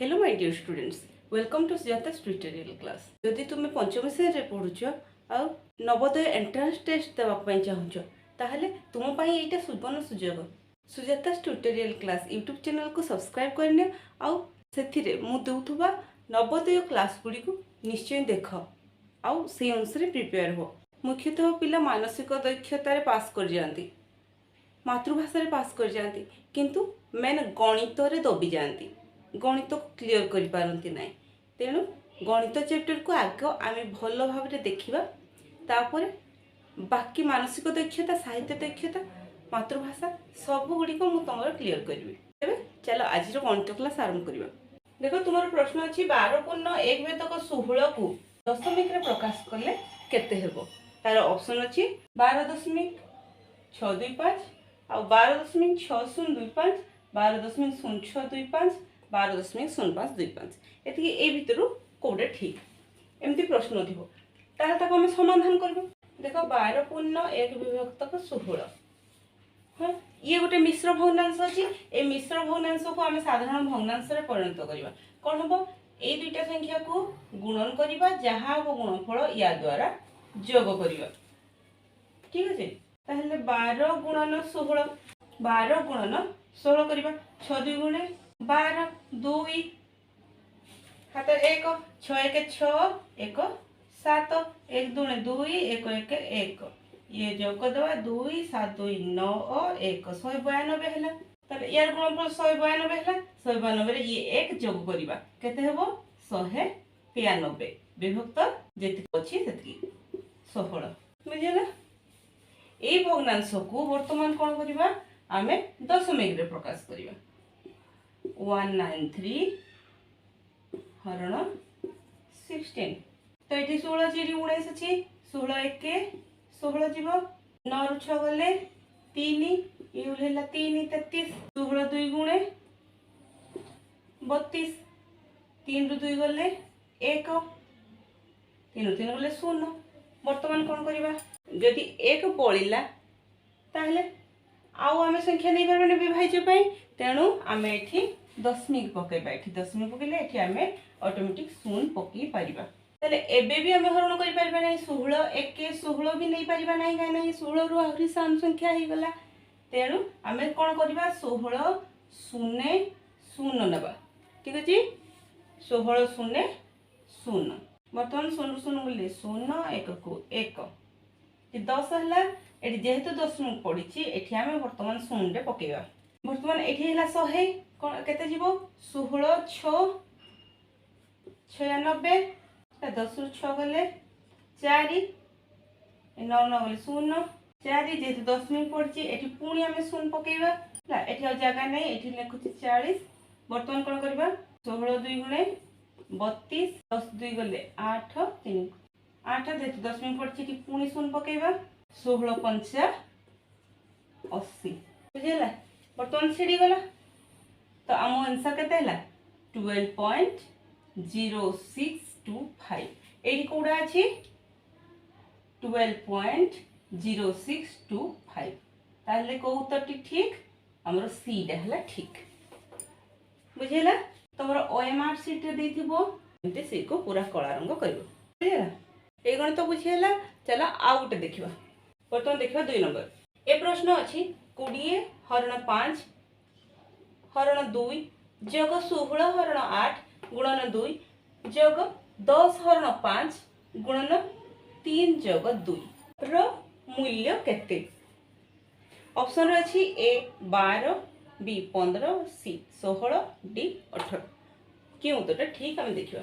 Hello my dear students, welcome to Sujata's tutorial class. जदि तुम पंचम श्रेणी पढ़ुच आ नवोदय एंट्रांस टेस्ट देवाई चाहूच ताहले तुम पाई एटा सुवर्ण सुजोग। Sujata's tutorial class YouTube channel को सब्सक्राइब करने आउ सेथिरे मु देउथुबा नवोदय क्लास गुडी को निश्चय देख आउ से अनुसार प्रिपेयर हो। मुख्यतः पिला मानसिक दक्षतार पास कर जाती, मातृभाषा पास कर जाती, किंतु मेन गणित रे दबी जाती, गणित को क्लीयर कर पारती ना। तेणु गणित चैप्टर को आग आम भल भाव देखा, तापर बाकी मानसिक दक्षता, साहित्य दक्षता, मातृभाषा सबुगुड़ी को तुम क्लीयर करी। तेरे चलो आज गणित क्लास आरंभ करवा। देखो तुम प्रश्न अच्छी 12 पूर्ण 1 भेदक 16 को दशमिक रे प्रकाश कले केते हेबो। तार ऑप्शन अच्छी 12.625 आ 12.6025, 12.0625, 12.0525। एति ए भितर कोडे ठीक एमती प्रश्न थी तार आम समाधान कर। देखो 12 पूर्ण 1 विभक्त 16, हाँ ये गोटे मिश्र भग्नांश अच्छी। ए मिश्र भग्नांश को आम साधारण भग्नांश परिणत करवा। कौन हम ये दुईटा संख्या को गुणन करवा, जहाँ हम गुणफल या द्वारा जोग करवा। ठीक अच्छे, ताहले 12 गुणन 16, 12 गुणन 16 करवा। 6 2 गुणे 12, 2 हाथ 1, 6 1 6 1 7, 1 2 2 1 1 1, ये जोग दवा 2 7 2 9 1 192 है। ताले यार गुणफल 192 है। 192 रे ये 1 जोग करवा केते हेबो 193 विभक्त जेति अछि सेति 16। बुझिला, ए भग्नांश को वर्तमान कोन करबा आमे दशमिक रे प्रकाश करबा। 193 हरण 16, तो ये 16 चिड़ी 19 अच्छी। 16 1 16 जीव, 9 रु 6 गले 3, ये 3 33। 16 2 गुणे 32, 3 रु 2 गले 1, 3 रु 3 गले 0। वर्तमान कौन करवा, जदि 1 पड़िला ताहले आउ आमे संख्या नहीं पारबे विभाज्य पाई। तेणु आमे एठी दशमिक पकेबा। एठी दशमिक पकेले एठी आमे ऑटोमेटिक शून्य पकई पारिबा। ताले एबे भी आमे हरण करि पारबा नै। 16 1 16 भी नहीं पारिबा नै, काहे नै 16 रु आहुरी साम संख्या ही गला। तेणु आमे कोन करबा 16 0 0 नबा। ठीक अछि, 16 0 0। वर्तमान 0 0 बोले 0 1 को 1 10 हला। एठी जेहेतु दशमिक पड़ी एठी आमे वर्तमान 0 रे पकेबा। वर्तमान एठी हला 100 कोन केते जीवो 16 6 96, 10 रु 6 गले 4, 9 9 गले 0 4, जेहेतु दशमिक पड़ी एठी पुणी आमे 0 पकेबा। ला एठी आ जगह नै, एठी लिखुची 40। वर्तमान कोन करबा 16 2 गुणे 32, 10 2 गले 8 3 8, जेहेतु दशमिक पड़ी एठी पुणी 0 पकेबा। 16 5 80। बुझिला, वर्तमान सीढ़ी गला। तो आम आंसर केते हला 12.0625। एठी कोडा अछि 12.0625। ताहले को उत्तरटी ठीक, हमरो सी डा हला ठीक। बुझिला, तमरो ओएमआर शीट रे देथिबो एते से को पूरा कला रंग करबो। बुझिला, ए गणित बुझिला। चला आ गोटे देखिबा। वर्तमान देखिबा 2 नंबर। ए प्रश्न अछि 20 हरण 5 हरण 2 जोग 16 हरण 8 गुणन 2 जोग 10 हरण 5 गुणन 3 जोग 2 रो मूल्य केते। ऑप्शन अछि ए 12, बी 15, सी 16, डी 18। क्यों तो ठीक हम देखिबा।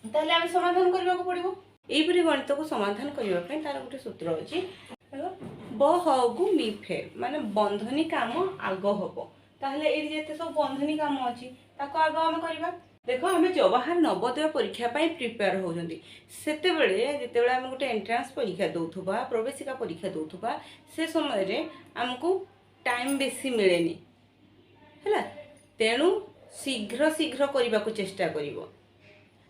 ताहले हम समाधान करबा को पड़िबो। एपरि गणित को समाधान करबा पय तार गोटे सूत्र अछि बहगु मिफे, माने बंधनी काम आग हबो। ताहले एरि जेते सब बंधनी काम अछि ताको आग हम करबा। देखो हमें जवाहर नवोदय परीक्षा पाई प्रिपेयर होजंती, सेते बेले जेते बेले हम गोटे एंट्रांस परीक्षा दउथुबा, प्रवेशिका परीक्षा दउथुबा, से समय रे हमको टाइम बेसी मिलेनी हैला। तेणु शीघ्र शीघ्र करबा को चेष्टा करिवो।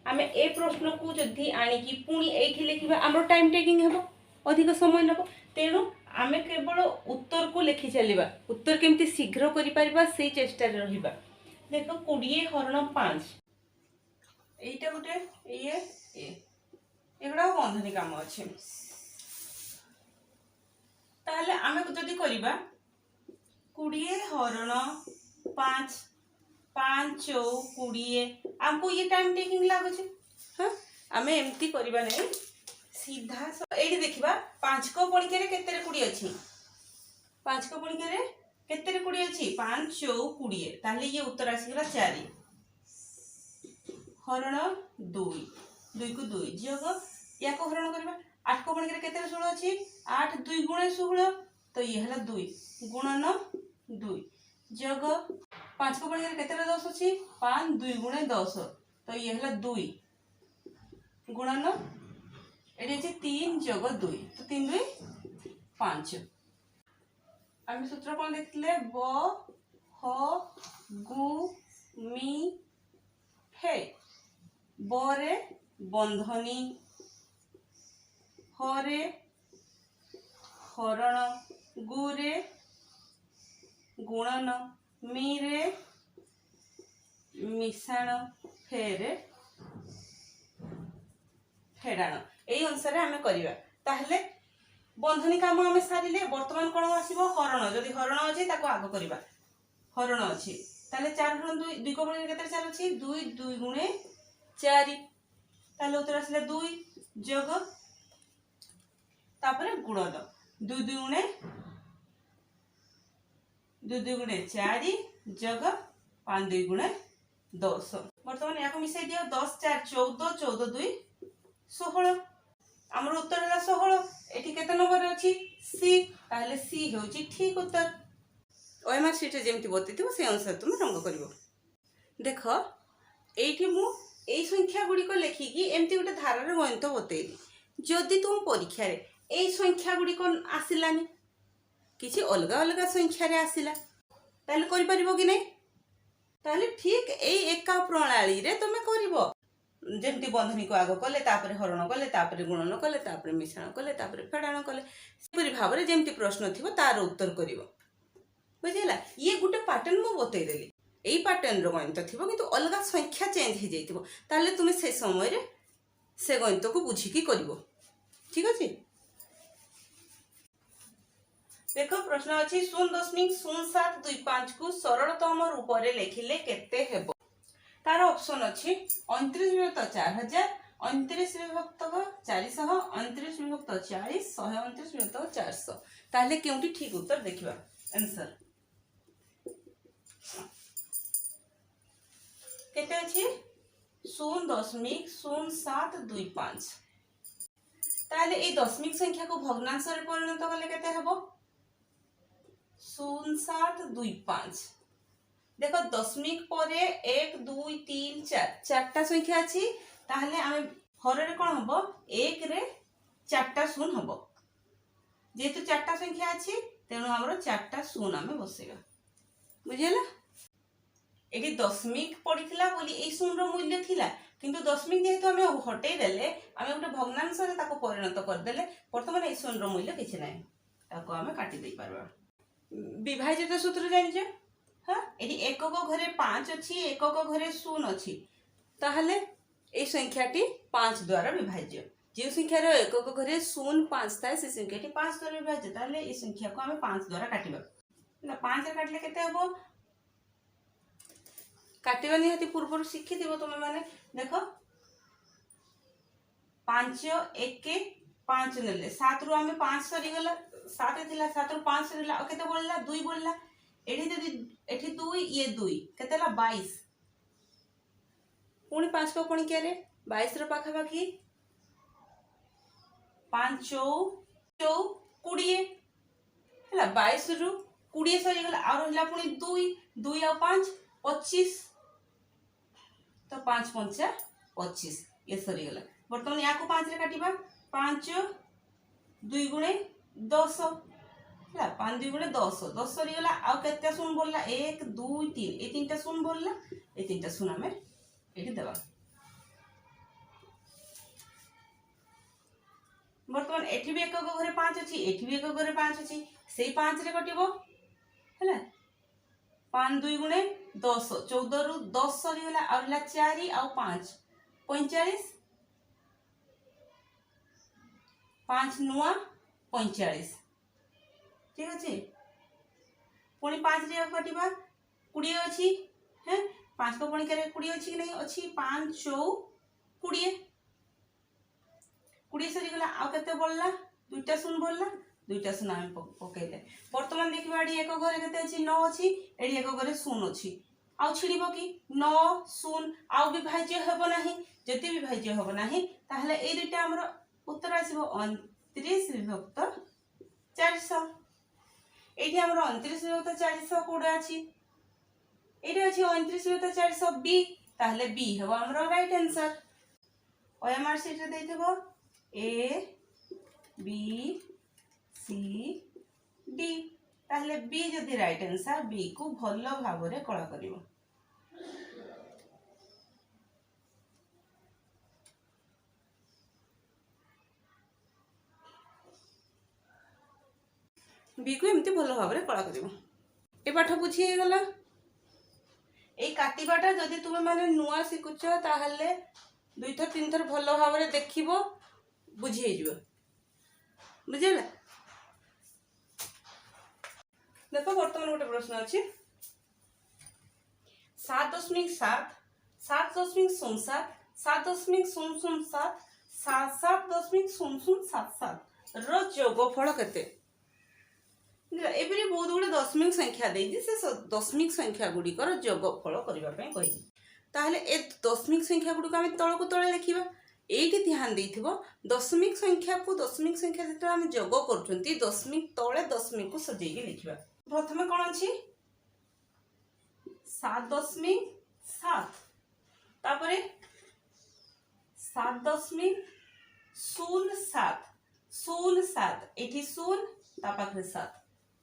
आमे ए प्रश्न को जदि आनी की पुणी एठी लिखिबा हमरो टाइम टेकिंग हेबो, अधिक समय नबो। तेणु आमे केवल उत्तर को लिखि चलिबा, उत्तर केमती शीघ्र करि परिबा से चेष्टा रे रहिबा। देख 20 हरण 5 এইটা গোটে ইয়ে এগুড়াও বন্ধনী কাম আছে। তাহলে আমি যদি করিবা 20 হରଣ 5 5 चौ 20 हमको ये टाइम टेकिंग लागुचे। हाँ आमे एमती करिबा नै सीधा एठी देखिबा 5 को पणिके रे केते रे 20 अछि 5 को पणिके रे केते रे 20 अछि 5 चौ 20 ताले ये उत्तर आसीगला 4 हरण 2 2 को 2 जोग या को हरण करबा 8 को पणिके रे केते रे 16 अछि 8 2 गुणे 16 तो ये हला 2 गुणन 2 जोग 5 को पणिके रे केते रे 10 अछि 5 2 गुणे 10 तो ये हला 2 गुणन एडी अछि 3 जोग 2 तो 3 2 5 आम सूत्र कौन देखते ब ह गु मी हे बरे बंधनी हरे हरण गुरे गुणन मीरे मिश्रण फेरे फेड़ाण यही अनुसार आम करवा। ताहले बंधनी काम आम सारे बर्तमान कौन आसो हरण जदि हरण अच्छे आग करवा हरण अच्छे ताले 4 हरण 2 2 को बणे केते 4 अछि 2 2 गुणे 4 ताले उत्तर आसले 2 जोग तापरे गुणन 2 2 गुणे 2 2 गुणे 4 जोग 5 2 गुणे 10 बर्तमान याको मिसाई दियो 10 4 14 14 2 16 हमर उत्तर है 16 एठी केते नंबर अछि सी ताले सी होची ठीक उत्तर। ओएमआर शीट रे जेमति बतैथिबो से अनुसार तुम रंग करिवो। देखो एठी मु एई संख्या गुडी को लेखिकी एमति गोटे धारा रे गणित बतैली जदि तुम परीक्षा रे एई संख्या गुडी को आसिलानी किछि अलगा अलगा संख्या रे आसिला ताले करि परिबो कि नै ताले ठीक एई एका प्रणाली रे तुमे करिवो जेमती बंधनी को आग कले तापरे हरण कले तापरे गुणन कले तापरे मिश्रण कले तापरे फेड़ाण कले सेपरि भाव रे जेमती प्रश्न थिबो तार उत्तर करिवो बुझिला। ये गुटे पैटर्न मु बतै देली एई पैटर्न रो गणित थिबो किंतु अलगा संख्या चेंज हे जैतिबो ताले तुमे से समय रे से गणित को बुझी की करिवो ठीक अछि। देखो प्रश्न अछि 0.0725 को सरलतम रूप रे लेखिले केते हेबो तार ऑप्शन अछि 29 विभक्त 4000 29 विभक्त 400 29 विभक्त 40 129 विभक्त 400 ताले केउटी ठीक उत्तर देखिबा आंसर केते अछि 0.0725 ताले ए दशमिक संख्या को भग्नांश रे परिणत करले केते हेबो 0725 देखो दशमिक परे 1 2 3 4 चारटा संख्या अछि ताहले आमे हर रे कोन हबो 1 रे 4टा शून्य हबो जेतु चारटा संख्या अछि तेनु हमरो 4टा शून्य आमे बसेगा बुझिला। एटी दशमिक पड़िथिला बोली ए शून्य रो मूल्य थिला किंतु दशमिक जेहेतु आमे हटै देले आमे गोटे भग्नांश रे ताको परिणत कर देले वर्तमान ए शून्य रो मूल्य किछ नै ताको आमे काटि दे पारबा। विभाजित सूत्र जानि छ हाँ एटी एकक घरे 5 अछि एकक घरे 0 अछि ताहले ए संख्याटी 5 द्वारा विभाज्य जे संख्या रो एकक घरे 0 5 थाए से संख्याटी 5 द्वारा विभाज्य ताहले ए संख्या को हमें 5 द्वारा काटिबा ना 5 रे काटले केते हबो काटिबा निहाती पूर्व शिखि दिबो तुमे माने देखो 5 1 5 नेले 7 रु हमें 5 सरी गला 7 थिला 7 रु 5 सरीला आ केते बोलला 2 बोलला एठी 2 ये 2 केतेला 22 पुणी 5 को पुणी के रे 22 रो पाखा बाकी 5 चौ 20 हला 22 रु 20 सरी गला आ रहला पुणी 2 2 आ 5 25 तो 5 5 25 ये सरी गला वर्तमान या को 5 रे काटिबा 5 2 गुणे 10 ला 5 2 गुणे 10 10 सरी गला आ केते शून्य बोलला 1 2 3 ए तीनटा शून्य बोलला ए तीनटा शून्य हमें एठी देबा वर्तमान एठी भी एकक घरे 5 अछि एठी भी एकक घरे 5 अछि सेही 5 रे कटिबो हैला 5 2 गुणे 10 14 रु 10 सरीगला आ 4 आ 5 45 5 नुआ 45 ठीक अच्छे पुणी 5 रे कटिबा 20 अछि हैं 5 को पुणी करे 20 अछि कि नहीं अछि 5 चौ 20 20 सरीगला आ केते बोलला दुईटा शून बोलला दुईटा शून आम पकेले वर्तमान देखिबा एडी एक घरे केते अछि 9 अछि एडी एक घरे शून अछि आउ छिड़िबो कि 9 शून आउ विभाज्य हेबो नाही जति विभाज्य हेबो नाही ताहले ए दुईटा हमर उत्तर आसीबो 29 विभक्त 400 एठी हमर 29 विभक्त 400 कोडा अछि एठी अछि 29 विभक्त 400 बी ताहले बी हेबो हमर राइट आंसर ओएमआर शीट रे दैथबो ए बी सी डी ताहले बी जदि राइट आंसर बी को भलो भाबरे कळा करिवो बी को एमती भलो भाबरे कळा करिवो ए पाठ बुझी हे गला ए काटिबाटा जदि तुमे माने नुआ सिकुछ ताहले दुई थर तीन थर भलो भाबरे देखिबो बुझी हे जिवो बुझिला देखो वर्तमान गोटे प्रश्न अच्छी 7.7 7.07 7.007 7.00077 रो जोगफल केते एबरी बहुत गुड़े दशमिक संख्या देइछि से दशमिक संख्या गुड़िकर जोगफल करबा पई कहि ताहले ए दशमिक संख्या गुड़िक आमे तळको तळे लिखिबा एठी ध्यान देइथिबो दशमिक संख्या जेटा आमे जोग करछंती दशमिक तळे दशमिक को सजेगी लिखिबा प्रथमे कोन अछि 7.7 तापरे 7.07 एठी 0 ता पाखरे 7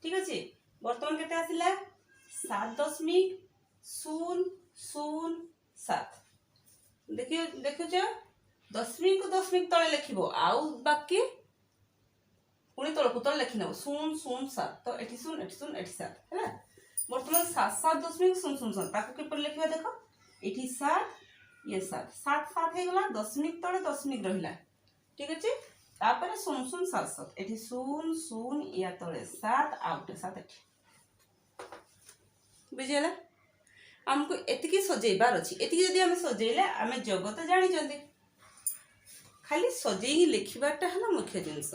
ठीक अछि वर्तमान केते आसिला 7.007 देखियो देखियो दशमिक को दशमिक तळे लिखिबो आउ बाकी पुणी तळको तळ लिखि नबो 007 तो एठी 0 एठी 0 एठी 7 हैला वर्तमान 7.007 ताको केपर लिखिबा देखो एठी 7 ये 7 7 7 हे गला दशमिक तळे दशमिक रहिला ठीक अछि तापरे 0.077 एठी 0 या तळे 7 आउट 7 एठी बुझिला हमको एतिकी सजेबार अछि एतिकी जदी हम सजेले हमें जगत जानि जंदी खाली सजेई लिखिबाटा हला मुख्य जिंस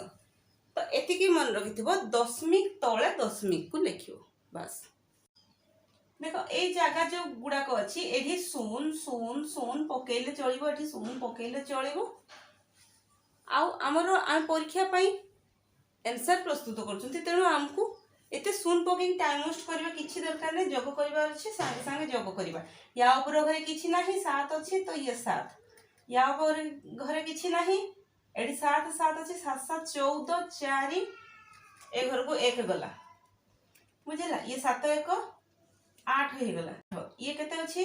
तो एतिकी मन रखिथिबो दशमिक तळे दशमिक को लिखियो बस देखो ए जगह जो गुडा को अछि एठी 0 पकेले चलिबो एठी 0 पकेले चलिबो आउ हमरो हम परीक्षा पई आंसर प्रस्तुत करछंती तेनु हमकु एते 0 पके टाइम वेस्ट करबा किछि दरकार नै जोग करबा अछि संगे संगे जोग करबा या ऊपर घरे किछि नाही 7 अछि तो ये 7 या ऊपर घरे किछि नाही एडी 7 7 अछि 7 7 14 4 ए घर को 1 गला बुझला ये 7 1 8 हे गला ये केते अछि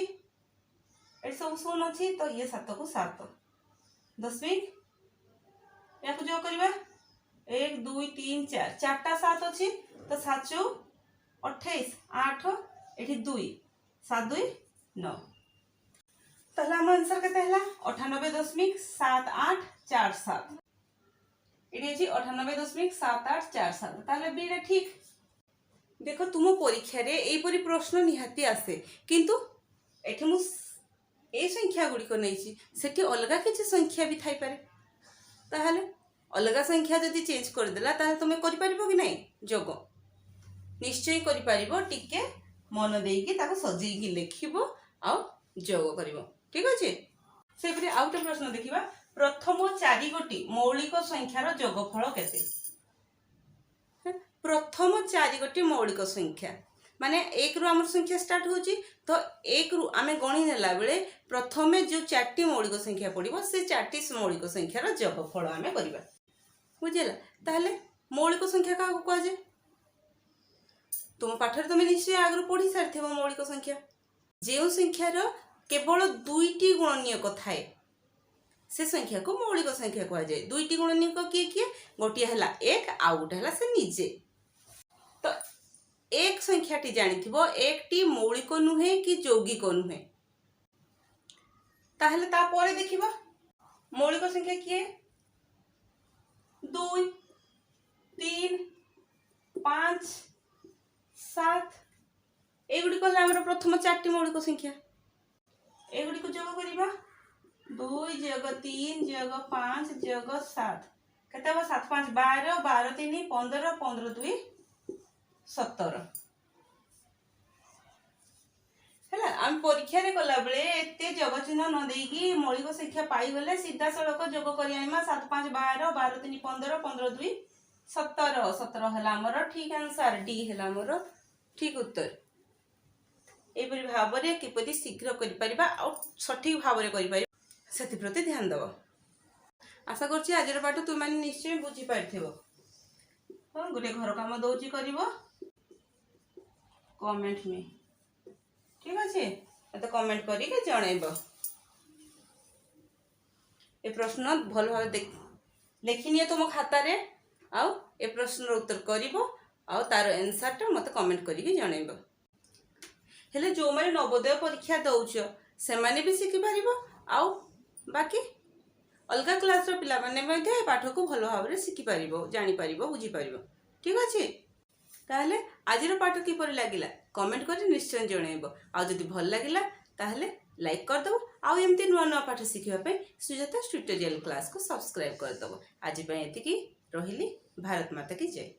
एडी सब 0 अछि तो ये 7 को 7 दशमिक या को जो करबा 1 2 3 4 चारटा 7 अछि तो 7 2 28 8 एठी 2 7 2 9 तहला हम आंसर केते हला 98.7847 एडी अछि 98.7847 ताले बी रे ठीक देखो तुम परीक्षा रे एई परी प्रश्न निहाती आसे किंतु एठी मु ए संख्या गुडी को नैछि सेठी अलगा किछि संख्या भी थाई पारे ताहले अलगा संख्या जदि चेंज कर देला ताहले तुमे करि परिबो कि नै जोग निश्चय करि परिबो टिके मन देई कि ताको सजेई कि लिखिबो आ जोग करिवो ठीक अछि से परी आउट प्रश्न देखिबा प्रथम 4 गोटी मौलिक संख्यार जोगफल केते प्रथम 4 गोटी मौलिक संख्या माने 1 रु हमर संख्या स्टार्ट होची तो 1 रु आमे गणी नेला बेले प्रथमे जो 4टी मौलिक संख्या पड़िबो से 4टी मौलिक संख्यार जोगफल आमे करिबा बुझिला ताहले मौलिक संख्या का को कह जे तुम पाठर तुम निश्चय आगु पढ़ी सारथिबो मौलिक संख्या जे संख्यार केवल 2टी गुणनीयक थाए से संख्या को मौलिक संख्या कह जाए 2टी गुणनीयक किए किए गोटिया हला 1 आ गोटे हला से निजे तो एक संख्याटी जानिथिबो एकटी मौलिक नुहे कि यौगिक नुहे ताहले ता परे देखिबा मौलिक संख्या किए 2 3 5 7 एगुड़ी कहला हमर प्रथम 4टी मौलिक संख्या एगुड़ी को जोग करिबा 2 + 3 + 5 + 7 केते हो 7 5 12 12 3 15 15 2 17 हैला हम परीक्षा रे कला बेले एते जोग चिन्ह न देगी मौलिक संख्या पाई गले सीधा सड़क जोग करी आइमा 7 5 12 12 3 15 15 2 17 17 हला हमर ठीक आंसर डी हला हमर ठीक उत्तर एपरि भाबरे किपरि शीघ्र करि परिबा आ सठिक भाबरे करि परिबा सेति प्रति ध्यान दबो आशा करछि आजर पाठ तुम माने निश्चय बुझी पारथिबो हां गुटे घर काम दोची करिवो कमेंट में ठीक अछि त कमेंट करी के जणैबो ए प्रश्न भल भाव लेखिनिए तुम खाता रे आ ए प्रश्न उत्तर करिवो आ तार आंसर टा मते कमेंट करी के जणैबो हेले जो माने नवोदय परीक्षा दउछ से माने भी सिखि पारिबो आ बाकी अलगा क्लास रो पिला माने मध्ये पाठ को भलो भाव रे सिखि पारिबो जानि पारिबो बुझी पारिबो ठीक अछि ताहले आजिर पाठ किपर लागिला कमेंट करी निश्चय जणैबो आ जदि भल लागिला ताहले लाइक कर दबो आ एमती नुआ नुआ पाठ सिखिबा पे सुजाता ट्यूटोरियल क्लास को सब्सक्राइब कर दबो आज पे एति की रहिली भारत माता की जय।